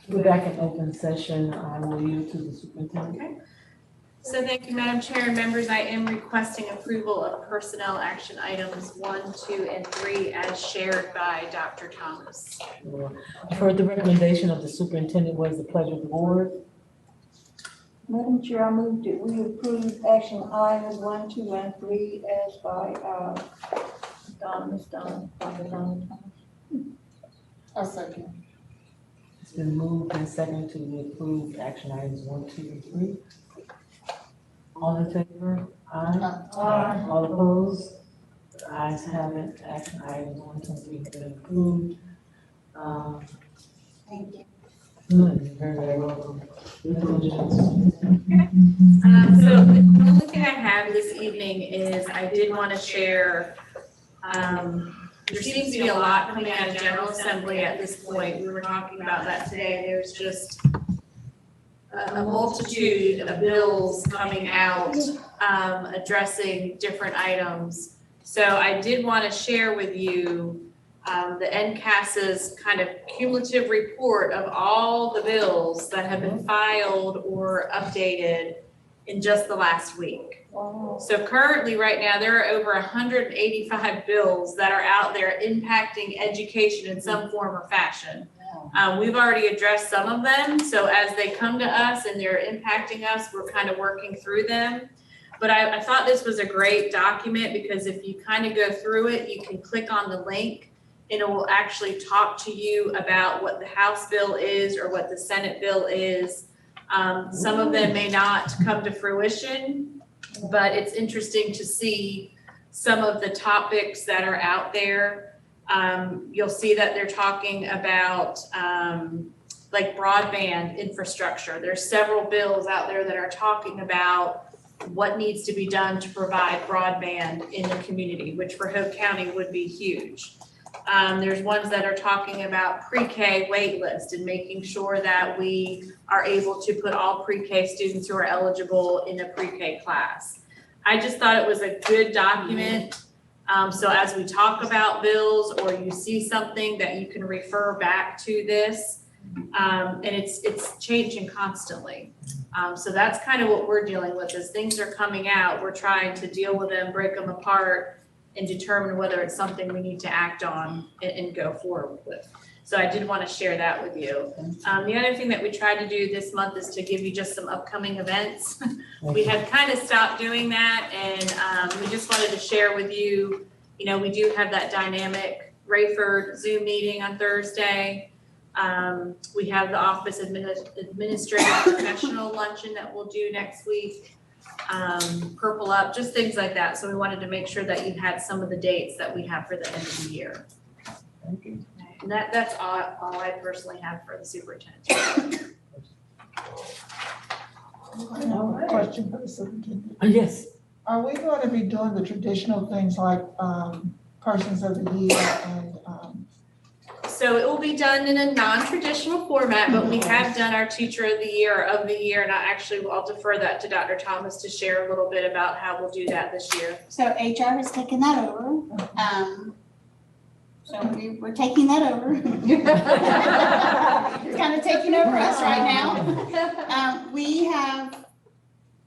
We're back in open session. I will yield to the superintendent. Okay. So thank you, Madam Chair and members. I am requesting approval of personnel action items 1, 2, and 3 as shared by Dr. Thomas. I've heard the recommendation of the superintendent. What is the pleasure of the board? Madam Chair, I move that we approve action items 1, 2, and 3 as by, Ms. Dr. Thomas. A second. It's been moved and seconded to approve action items 1, 2, and 3. All in favor? Aye. Aye. All opposed? The ayes have it. Action items 1, 2, and 3 have been approved. Thank you. You're very welcome. So the only thing I have this evening is I did want to share, there seems to be a lot coming out of General Assembly at this point. We were talking about that today. There's just a multitude of bills coming out addressing different items. So I did want to share with you the NCAS's kind of cumulative report of all the bills that have been filed or updated in just the last week. Wow. So currently, right now, there are over 185 bills that are out there impacting education in some form or fashion. We've already addressed some of them, so as they come to us and they're impacting us, we're kind of working through them. But I thought this was a great document because if you kind of go through it, you can click on the link and it will actually talk to you about what the House bill is or what the Senate bill is. Some of them may not come to fruition, but it's interesting to see some of the topics that are out there. You'll see that they're talking about like broadband infrastructure. There's several bills out there that are talking about what needs to be done to provide broadband in the community, which for Hope County would be huge. There's ones that are talking about pre-K wait list and making sure that we are able to put all pre-K students who are eligible in a pre-K class. I just thought it was a good document. So as we talk about bills or you see something that you can refer back to this, and it's changing constantly. So that's kind of what we're dealing with. As things are coming out, we're trying to deal with them, break them apart, and determine whether it's something we need to act on and go forward with. So I did want to share that with you. The other thing that we tried to do this month is to give you just some upcoming events. We had kind of stopped doing that, and we just wanted to share with you, you know, we do have that dynamic Rayford Zoom meeting on Thursday. We have the office administrative professional luncheon that we'll do next week. Purple Up, just things like that. So we wanted to make sure that you had some of the dates that we have for the end of the year. Thank you. And that's all I personally have for the superintendent. I have a question for the superintendent. Yes. Are we going to be doing the traditional things like persons of the year and So it will be done in a non-traditional format, but we have done our teacher of the year, and I'll defer that to Dr. Thomas to share a little bit about how we'll do that this year. So HR has taken that over. So we're taking that over. It's kind of taking over us right now. We have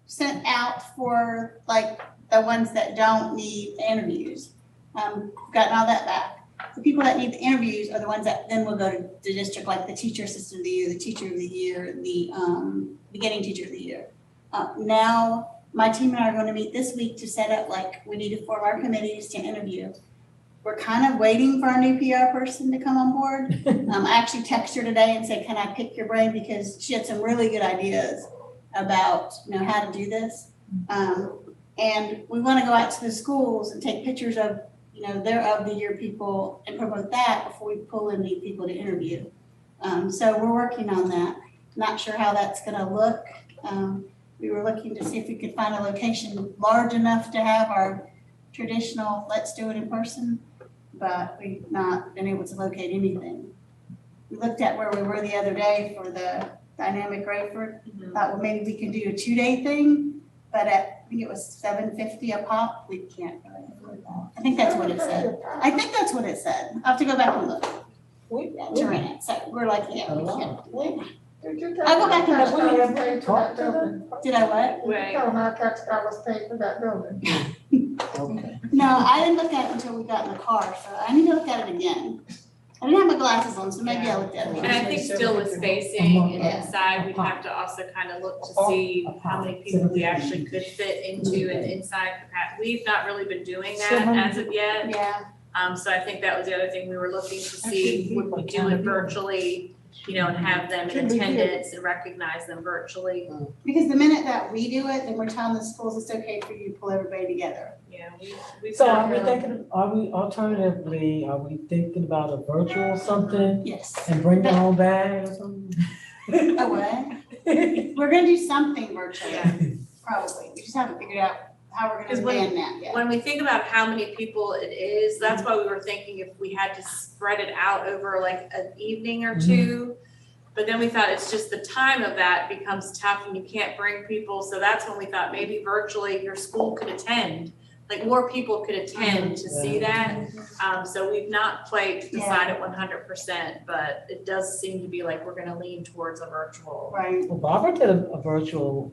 sent out for like the ones that don't need the interviews. Gotten all that back. The people that need the interviews are the ones that then will go to the district, like the teacher assistant of the year, the teacher of the year, the beginning teacher of the year. Now, my team and I are going to meet this week to set up, like, we need to form our committees to interview. We're kind of waiting for our new PR person to come on board. I actually texted her today and said, can I pick your brain? Because she had some really good ideas about, you know, how to do this. And we want to go out to the schools and take pictures of, you know, their of the year people and promote that before we pull in the people to interview. So we're working on that. Not sure how that's going to look. We were looking to see if we could find a location large enough to have our traditional, let's do it in person, but we've not been able to locate anything. We looked at where we were the other day for the dynamic Rayford. Thought, well, maybe we can do a 2-day thing, but I think it was $750 a pop. We can't really afford that. I think that's what it said. I'll have to go back and look. to rent it, so we're like, yeah, we can't. Did you tell I'll go them back and tax look. dollars paid for that building? Did I what? Did you tell them our tax dollars paid for that building? Okay. No, I didn't look at it until we got in the car, so I need to look at it again. I didn't have my glasses on, so maybe I looked at it. And I think still with spacing and inside, we'd have to also kind of look to see how many people we actually could fit into an inside capacity. We've not really been doing that as of yet. Yeah, So I think that was the other thing we were looking to see, would we do it virtually, you know, and have them in attendance and recognize them virtually. because the minute that we do it, then we're telling the schools it's okay for you to pull everybody together. Yeah, we've So done are we really. thinking, are we thinking about a virtual something Yes. and bring their own bag or something? Oh, what? We're gonna do something virtually, Yeah. probably. We just haven't figured out how we're Because gonna when- ban that yet. When we think about how many people it is, that's why we were thinking if we had to spread it out over like an evening or two. But then we thought it's just the time of that becomes tough and you can't bring people, so that's when we thought maybe virtually your school could attend. Like more people could attend to see that. So we've not quite decided 100%, but it does seem to be like we're gonna lean towards a virtual. Right, Well, Barbara did a virtual,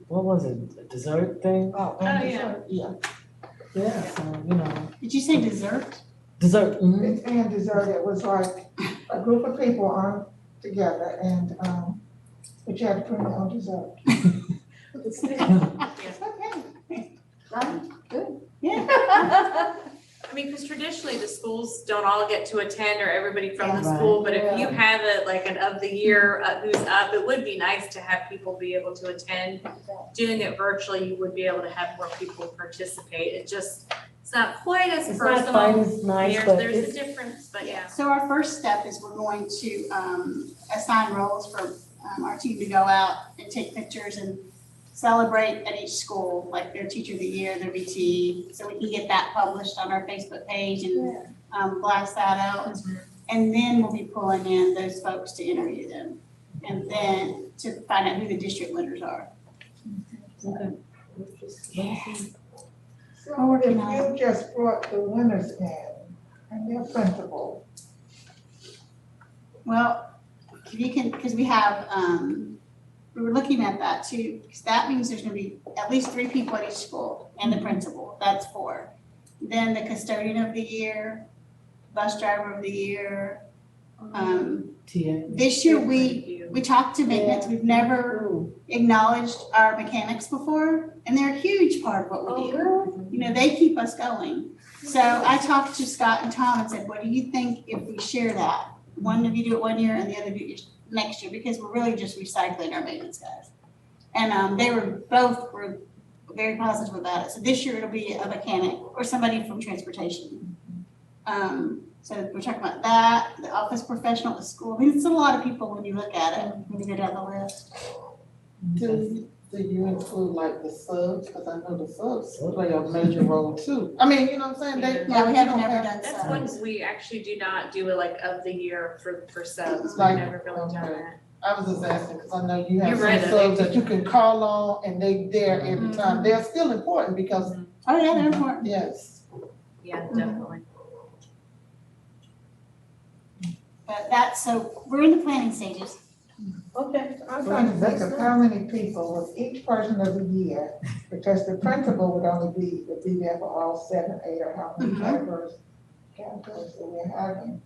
what was it, a dessert thing? Oh, yeah. dessert, yeah. Yeah, so, you know, did you say dessert? dessert, It's and dessert, it was like a group of people on together and, but you had to bring your own dessert. It's okay. Right, good. Yeah, I mean, because traditionally the schools don't all get to attend or everybody from the Yeah. school, but if Right. you have it like an of the year who's up, it would be nice to have people be able to attend. Doing it virtually, you would be able to have more people participate. It's not quite as it's not quite personal. as nice, but There's a it's, difference, but yeah. so our first step is we're going to, assign roles for, our team to go out and take pictures and celebrate at each school, like their teacher of the year, their VT, so we can get that published on our Facebook page and, blast that out. And then we'll be pulling in those folks to interview them, and then to find out who the district winners are. okay. So if you just brought the winners in and their principal, Well, if you can, because we have, we were looking at that too, because that means there's gonna be at least 3 people at each school and the principal, that's 4. Then the custodian of the year, bus driver of the year. TA. This year, we talked to maintenance, we've never acknowledged our mechanics before, and they're a huge part of what we do. You know, they keep us going. So I talked to Scott and Tom and said, what do you think if we share that? One of you do it one year and the other do it next year, because we're really just recycling our maintenance guys. And they were very positive about it. So this year it'll be a mechanic or somebody from transportation. So we're talking about that, the office professional at the school. I mean, it's a lot of people when you look at it, when you go down the list. Do you include like the subs, because I know the subs play a major role too. I mean, you know what I'm saying, they. Yeah, we haven't don't never have- done That's subs. when we actually do not do it like of the year for subs. We've Like, never really done okay. that. I was just asking, because I know you have You're some right, subs that you can call on and they there every time. They're still important because, Oh, yeah, they're important. yes. Yeah, definitely. But that's, so we're in the planning stages. Okay. I'm trying to think of how many people was each person of the year, because the principal would only be there for all 7, 8, or how many categories that we're having.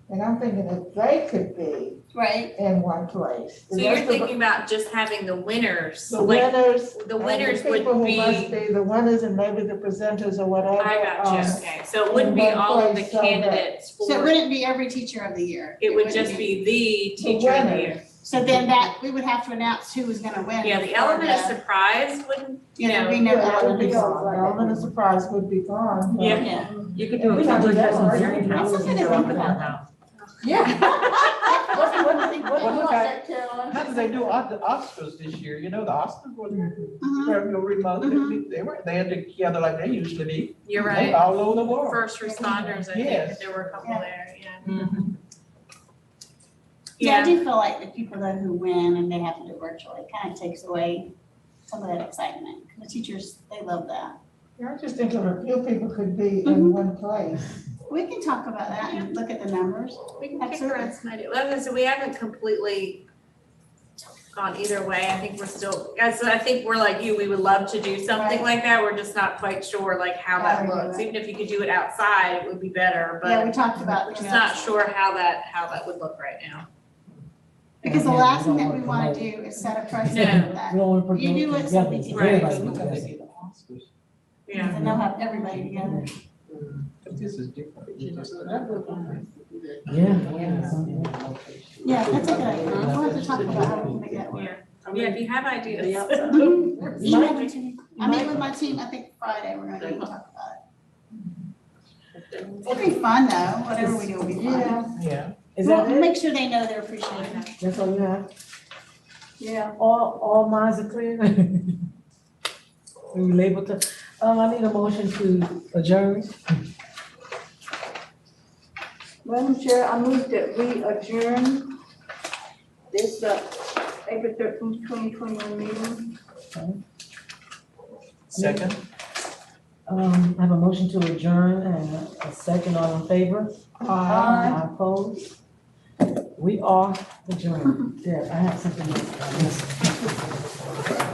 And I'm thinking if they could be Right. in one place. So you're thinking about just having the winners, The like, winners. the and winners would people who must be- be the winners and maybe the presenters or whatever. I got you, okay. So it wouldn't be in one all of the place so that- candidates So it for, wouldn't be every teacher of the year. it would wouldn't just be the teacher of the year. So then that, we would have to announce who was gonna win. Yeah, the before element of surprise wouldn't, You know, we Yeah, never, that that would be gone. The element of surprise would be gone. but- Yeah. yeah. You could do do a it couple public of as hours. a hearing house. That's and something to show up think at about. that house. How did they do the Oscars this year? You know, the Oscars were Mhm. very remote. Mhm. They had together like they usually be. you're They right. all over the world. First responders, I think, Yes. there were a couple Yeah. there, yeah. Yeah, I do feel like the people though who win and they have to do it virtually, kind of takes away some of that excitement. The teachers, they love that. Yeah, I just think if a few people could be in one place We can talk about that and look at the numbers. We can kick around some ideas. Like I said, we haven't completely gone either way. I think we're still, so I think we're like you, we would love to do something like that. We're just not quite sure like how that looks. Even if you could do it outside, it would be better, Yeah, we but talked about we're doing just not that. sure how that would look right now. Because the last thing that we wanna do is set a precedent that, We don't want to put You do it it so together, we so can- Right. everybody Look how they gets it. did the Oscars. Yeah. and they'll have everybody together. But this is different. Yeah. Yeah, that's a good idea. We'll have to talk about how we can make that work. Yeah, if you have ideas. Email them to me. I meet with my team, I think Friday, we're gonna talk about it. It'll be fun though, whatever we do will be fun. Yeah. Is that We'll it? make sure they know they're appreciated. That's all you have? Yeah. All minds are clear? We label to, I need a motion to adjourn. Madam Chair, I move that we adjourn this, April 13th, 2021 meeting. Second? I have a motion to adjourn and a second, all in favor? Aye. Opposed? We are adjourned. Yeah, I have something else.